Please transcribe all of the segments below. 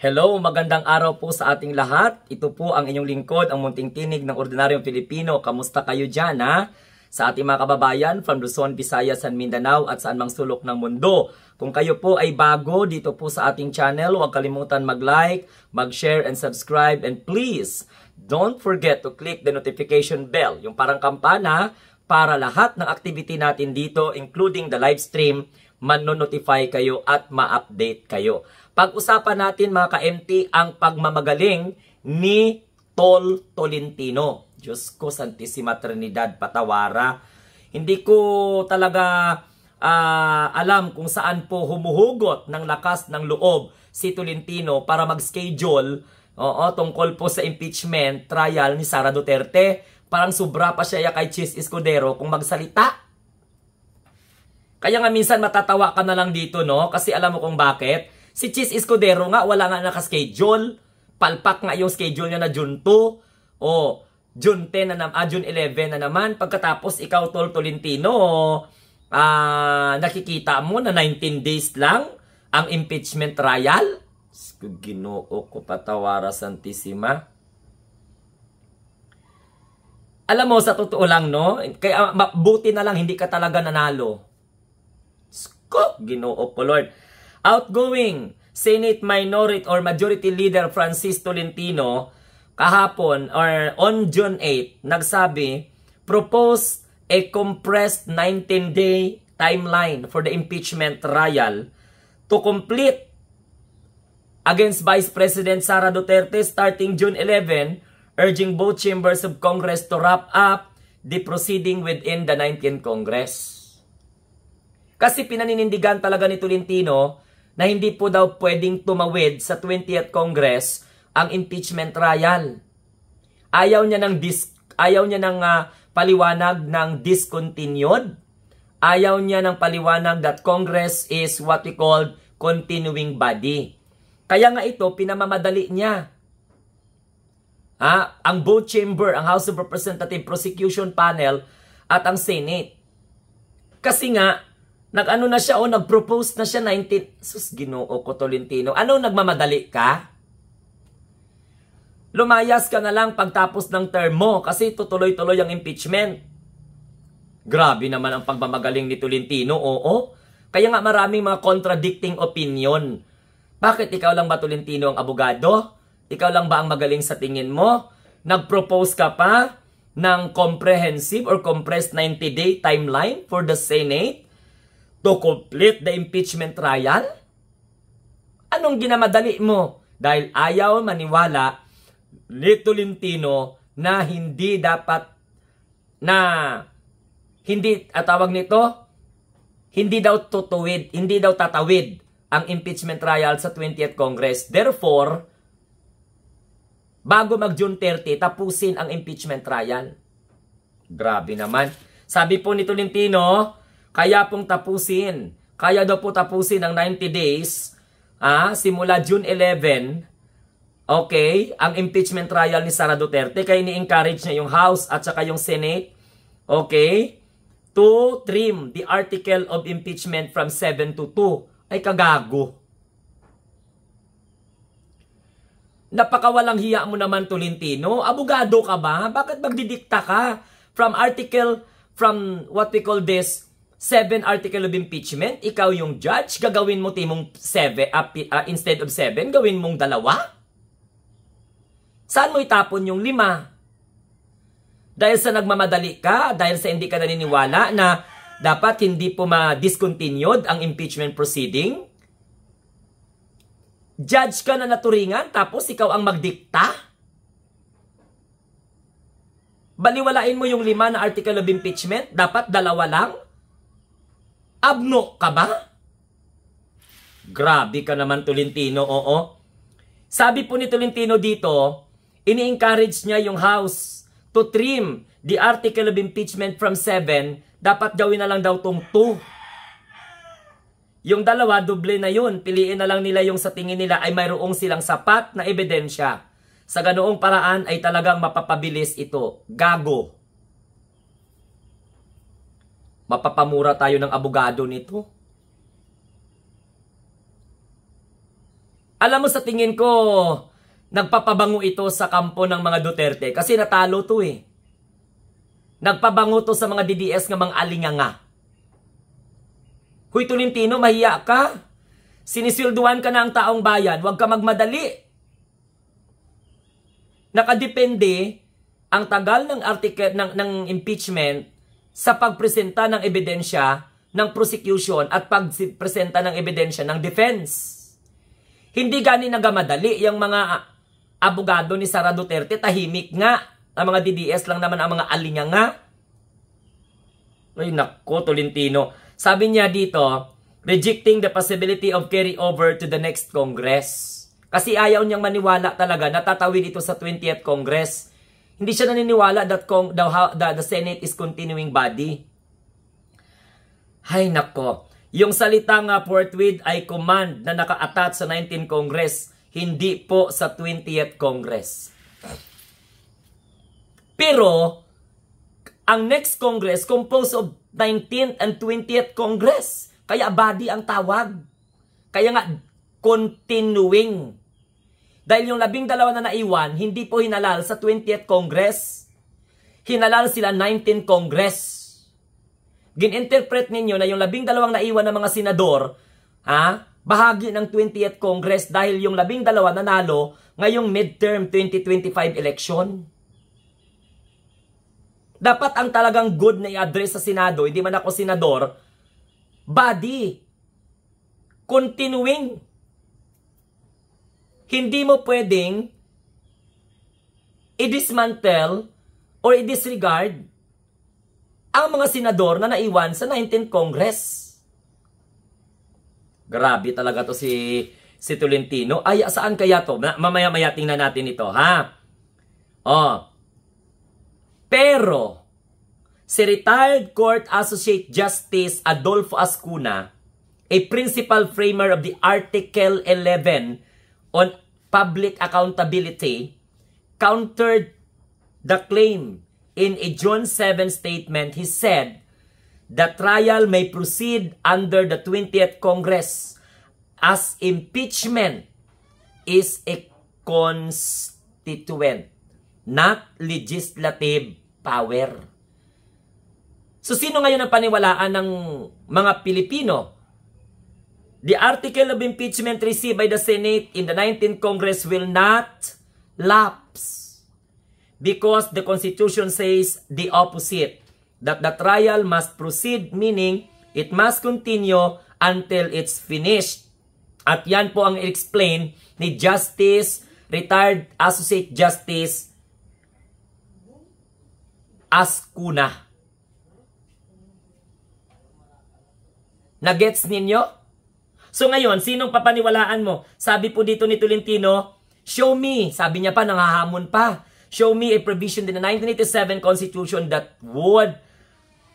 Hello, magandang araw po sa ating lahat. Ito po ang inyong lingkod, ang munting tinig ng ordinaryong Pilipino. Kamusta kayo dyan, ha? Sa ating mga kababayan from Luzon, Visayas, and Mindanao at saan mang sulok ng mundo. Kung kayo po ay bago dito po sa ating channel, huwag kalimutan mag-like, mag-share, and subscribe. And please, don't forget to click the notification bell, yung parang kampana, para lahat ng activity natin dito, including the live stream, mano-notify kayo at ma-update kayo. Pag-usapan natin mga ka-MT ang pagmamagaling ni Tol Tolentino. Diyos ko, Santissima Trinidad, patawara. Hindi ko talaga alam kung saan po humuhugot ng lakas ng loob si Tolentino para mag-schedule tungkol po sa impeachment trial ni Sara Duterte. Parang sobra pa siya kay Chis Escudero kung magsalita. Kaya nga minsan matatawa ka na lang dito, no? Kasi alam mo kung bakit? Si Chis Escudero nga, wala nga nakaschedule. Palpak nga yung schedule niya na June 2. O, June 10 na June 11 na naman. Pagkatapos ikaw, Tol Tolentino, nakikita mo na 19 days lang ang impeachment trial. Ginoo ko, patawara Santissima. Alam mo, sa totoo lang, no? Kaya buti na lang hindi ka talaga nanalo. Ginoo ko, Lord. Outgoing Senate Minority or Majority Leader Francis Tolentino kahapon or on June 8 nagsabi, propose a compressed 19-day timeline for the impeachment trial to complete against Vice President Sara Duterte starting June 11, urging both chambers of Congress to wrap up the proceeding within the 19th Congress. Kasi pinaninindigan talaga ni Tolentino na hindi po daw pwedeng tumawid sa 20th Congress ang impeachment trial. Ayaw niya ng paliwanag ng discontinued. Ayaw niya ng paliwanag that Congress is what we call continuing body. Kaya nga ito, pinamamadali niya. Ang both chamber, ang House of Representative Prosecution Panel at ang Senate. Kasi nga, nag-ano na siya nag-propose na siya 19... Sus, Ginoo ko, Tolentino. Ano, nagmamadali ka? Lumayas ka na lang pagtapos ng term mo kasi tutuloy-tuloy ang impeachment. Grabe naman ang pagmamagaling ni Tolentino, oo. Kaya nga maraming mga contradicting opinion. Bakit ikaw lang ba, Tolentino, ang abogado? Ikaw lang ba ang magaling sa tingin mo? Nag-propose ka pa ng comprehensive or compressed 90-day timeline for the Senate to complete the impeachment trial? Anong ginamadali mo? Dahil ayaw maniwala ni Tolentino na hindi dapat hindi daw tatawid ang impeachment trial sa 20th Congress. Therefore, bago mag-June 30, tapusin ang impeachment trial. Grabe naman. Sabi po ni Tolentino, kaya daw po tapusin ang 90 days, simula June 11, okay, ang impeachment trial ni Sara Duterte. Kaya ni-encourage niya yung House at saka yung Senate, okay, to trim the article of impeachment from 7 to 2. Ay, kagago. Napakawalang hiya mo naman, Tolentino. Abogado ka ba? Bakit magdidikta ka from what we call this 7 article of impeachment? Ikaw yung judge, gagawin mo timong 7, instead of 7, gawin mong 2? Saan mo itapon yung 5? Dahil sa nagmamadali ka, dahil sa hindi ka naniniwala na dapat hindi po ma-discontinued ang impeachment proceeding? Judge ka na naturingan, tapos ikaw ang magdikta? Baliwalain mo yung 5 na article of impeachment, dapat 2 lang? Abno ka ba? Grabe ka naman, Tolentino, oo. Sabi po ni Tolentino dito, ini-encourage niya yung House to trim the article of impeachment from 7, dapat gawin na lang daw tong 2. Yung 2, doble na yun. Piliin na lang nila yung sa tingin nila ay mayroong silang sapat na ebidensya. Sa ganoong paraan ay talagang mapapabilis ito. Gago. Mapapamura tayo ng abogado nito. Alam mo, sa tingin ko, nagpapabango ito sa kampo ng mga Duterte kasi natalo to eh. Nagpabango to sa mga DDS ng mga alinganga. Huy Tolentino, mahiya ka. Sinisilduan ka na ang taong bayan, huwag ka magmadali. Nakadepende ang tagal ng article ng impeachment sa pagpresenta ng ebidensya ng prosecution at pagpresenta ng ebidensya ng defense. Hindi gani nagamadali yung mga abogado ni Sara Duterte, tahimik nga. Ang mga DDS lang naman ang mga alinganga. Ay nako, Tolentino. Sabi niya dito, rejecting the possibility of carry over to the next Congress. Kasi ayaw niyang maniwala talaga, natatawid ito sa 20th Congress. Hindi siya naniniwala that the Senate is continuing body. Ay nako. Yung salitang forthwith ay command na naka-attach sa 19th Congress, hindi po sa 20th Congress. Pero, ang next Congress composed of 19th and 20th Congress. Kaya body ang tawag. Kaya nga, continuing. Dahil yung 12 na naiwan, hindi po hinalal sa 20th Congress. Hinalal sila 19th Congress. Gin-interpret ninyo na yung 12 naiwan ng mga senador, bahagi ng 20th Congress dahil yung 12 nanalo ngayong midterm 2025 election. Dapat ang talagang good na i-address sa Senado, hindi man ako senador, body. Continuing. Hindi mo pwedeng i-dismantle or i-disregard ang mga senador na naiwan sa 19th Congress. Grabe talaga to si Tolentino. Ay, saan kaya to? Mamaya-maya tingnan natin ito, ha? Pero, si retired Court Associate Justice Adolfo Ascuna, a principal framer of the Article 11 on public accountability, countered the claim. In a June 7 statement, he said, the trial may proceed under the 20th Congress as impeachment is a constituent, not legislative power. So, sino ngayon ang paniwalaan ng mga Pilipino? The article of impeachment received by the Senate in the 19th Congress will not lapse. Because the Constitution says the opposite, that the trial must proceed, meaning it must continue until it's finished. At yan po ang explain ni Retired Associate Justice Ascuna. Nagets ninyo? So ngayon, sinong papaniwalaan mo? Sabi po dito ni Tolentino, show me. Sabi niya pa, nangahamon pa. Show me a provision in the 1987 Constitution that would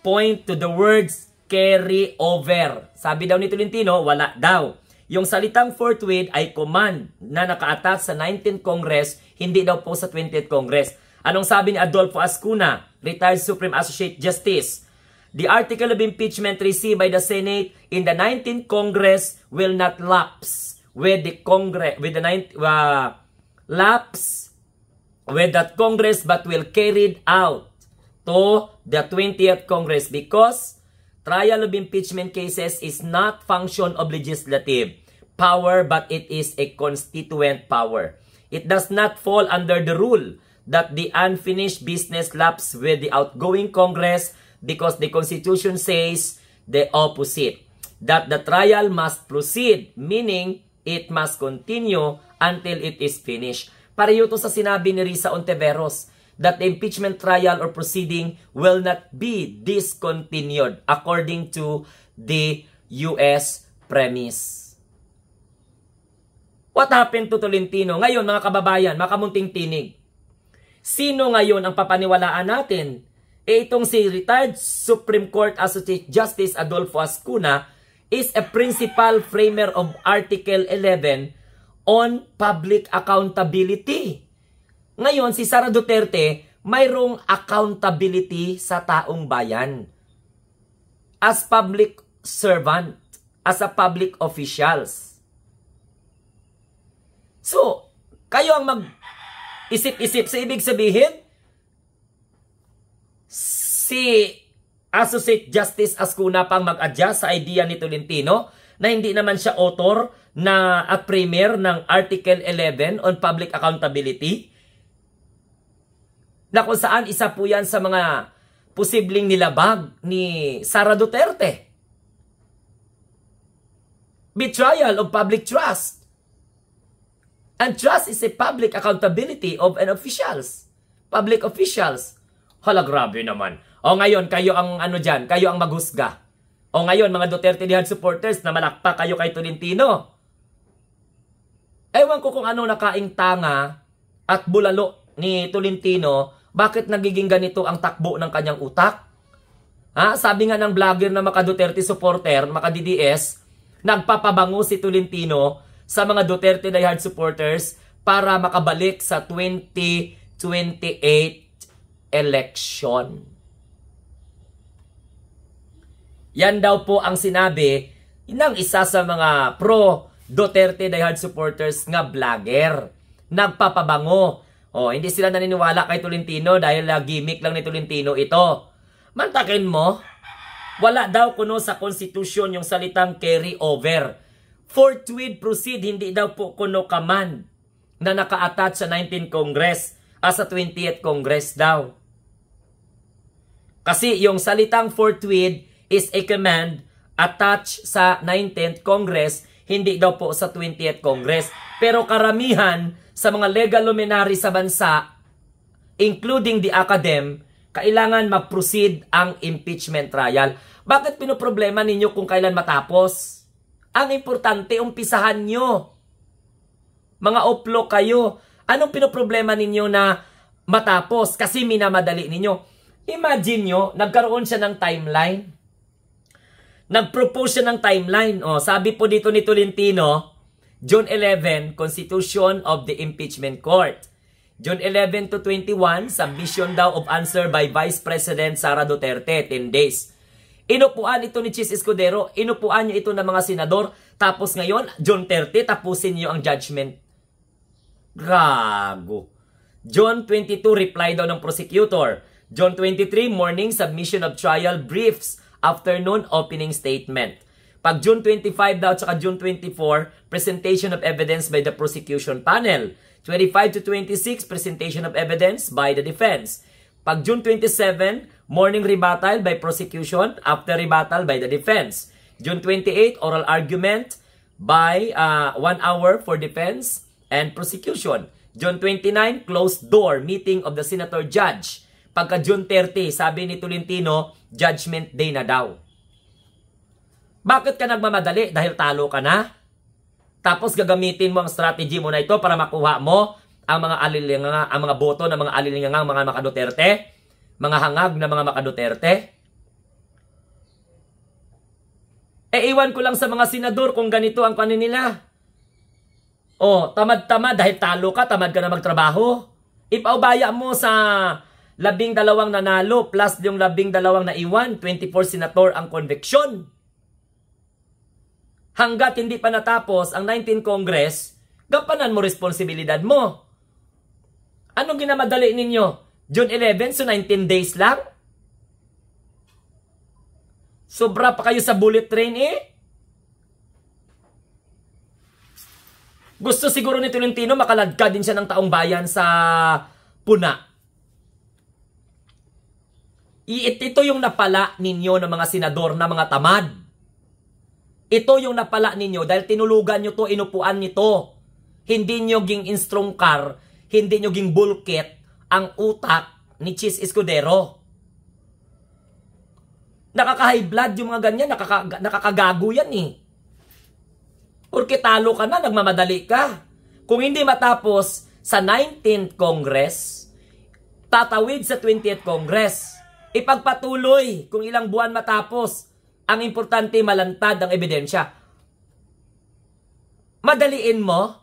point to the words carry over. Sabi daw ni Tolentino, wala daw. Yung salitang forthwith ay command na naka-attach sa 19th Congress, hindi daw po sa 20th Congress. Anong sabi ni Adolfo Ascuna, retired Supreme Associate Justice? The article of impeachment received by the Senate in the 19th Congress will not lapse with the Congress but will carried out to the 20th Congress because trial of impeachment cases is not function of legislative power but it is a constituent power. It does not fall under the rule that the unfinished business lapse with the outgoing Congress because the Constitution says the opposite. That the trial must proceed, meaning it must continue until it is finished. Pareho to sa sinabi ni Risa Ontiveros that the impeachment trial or proceeding will not be discontinued according to the U.S. premise. What happened to Tolentino? Ngayon mga kababayan, makamunting tinig. Sino ngayon ang papaniwalaan natin? Itong si retired Supreme Court Associate Justice Adolfo Ascuna is a principal framer of Article 11 on public accountability. Ngayon, si Sara Duterte, mayroong accountability sa taong bayan. As public servant, as a public officials. So, kayo ang mag-isip-isip. So, ibig sabihin, si Associate Justice Ascuna pang mag-adjust sa idea ni Tolentino na hindi naman siya author at premier ng Article 11 on Public Accountability, na kung saan isa po yan sa mga posibleng nilabag ni Sara Duterte. Betrayal of public trust. And trust is a public accountability of an officials. Public officials. Hala, grabe naman. O ngayon, kayo ang dyan, kayo ang maghusga. O ngayon, mga Duterte Dihan supporters na malakpak kayo kay Tolentino. Ewan ko kung ano nakaing tanga at bulalo ni Tolentino, bakit nagiging ganito ang takbo ng kanyang utak? Sabi nga ng vlogger na maka Duterte supporter, maka DDS, nagpapabango si Tolentino sa mga Duterte diehard supporters para makabalik sa 2028 election. Yan daw po ang sinabi ng isa sa mga pro-Duterte diehard supporters nga vlogger. Nagpapabango. Hindi sila naniniwala kay Tolentino dahil gimmick lang ni Tolentino ito. Mantakin mo, wala daw kuno sa Constitution yung salitang carry over. Forthwith proceed, hindi daw po kuno command na naka-attach sa 19th Congress as sa 20th Congress daw. Kasi yung salitang forthwith is a command attached sa 19th Congress, hindi daw po sa 20th Congress. Pero karamihan sa mga legal luminary sa bansa, including the academe, kailangan mag-proceed ang impeachment trial. Bakit pinoproblema ninyo kung kailan matapos? Ang importante, umpisahan nyo. Mga oplo kayo. Anong pinoproblema ninyo na matapos? Kasi minamadali ninyo. Imagine nyo, nagkaroon siya ng timeline. Nag-propose siya ng timeline. Sabi po dito ni Tolentino, June 11, Constitution of the Impeachment Court. June 11 to 21, submission daw of answer by Vice President Sara Duterte, 10 days. Inupuan ito ni Chis Escudero, inupuan nyo ito ng mga senador, tapos ngayon, June 30, tapusin nyo ang judgment. Gago. June 22, reply daw ng prosecutor. June 23, morning, submission of trial briefs. Afternoon, opening statement. Pag June 25 daw, tsaka June 24, presentation of evidence by the prosecution panel. 25 to 26, presentation of evidence by the defense. Pag June 27, morning rebuttal by prosecution, after rebuttal by the defense. June 28, oral argument by 1 hour for defense and prosecution. June 29, closed door meeting of the senator judge. Pagka June 30, sabi ni Tolentino, judgment day na daw. Bakit ka nagmamadali? Dahil talo ka na? Tapos gagamitin mo ang strategy mo na ito para makuha mo ang mga alilinganga, ang mga boto ng mga alilingangang mga maka-Duterte, mga hangag na mga maka-Duterte. Iwan ko lang sa mga senador kung ganito ang kanin nila. Tamad-tamad dahil talo ka, tamad ka na magtrabaho. Ipaubaya mo sa 12 nanalo plus yung 12 naiwan, 24 senator ang conviction. Hanggat hindi pa natapos ang 19th Congress, gampanan mo responsibilidad mo. Anong ginamadali ninyo? June 11, so 19 days lang? Sobra pa kayo sa bullet train Gusto siguro ni Tolentino makaladkad din siya ng taong bayan sa puna. Ito yung napala ninyo ng mga senador na mga tamad. Ito yung napala ninyo dahil tinulugan nyo to, inupuan nito. Hindi nyo ging instrungkar, hindi nyo ging bulkit ang utak ni Chis Escudero. Nakaka-high blood yung mga ganyan, nakakagago yan Porque talo ka na, nagmamadali ka. Kung hindi matapos sa 19th Congress, tatawid sa 20th Congress. Ipagpatuloy kung ilang buwan matapos. Ang importante, malantad ang ebidensya. Madaliin mo?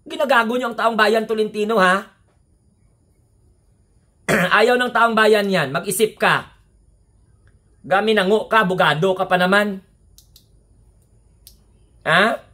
Ginagago niyo ang taong bayan, Tolentino, ha? Ayaw ng taong bayan yan. Mag-isip ka. Gaminango ka, bugado ka pa naman. Ha?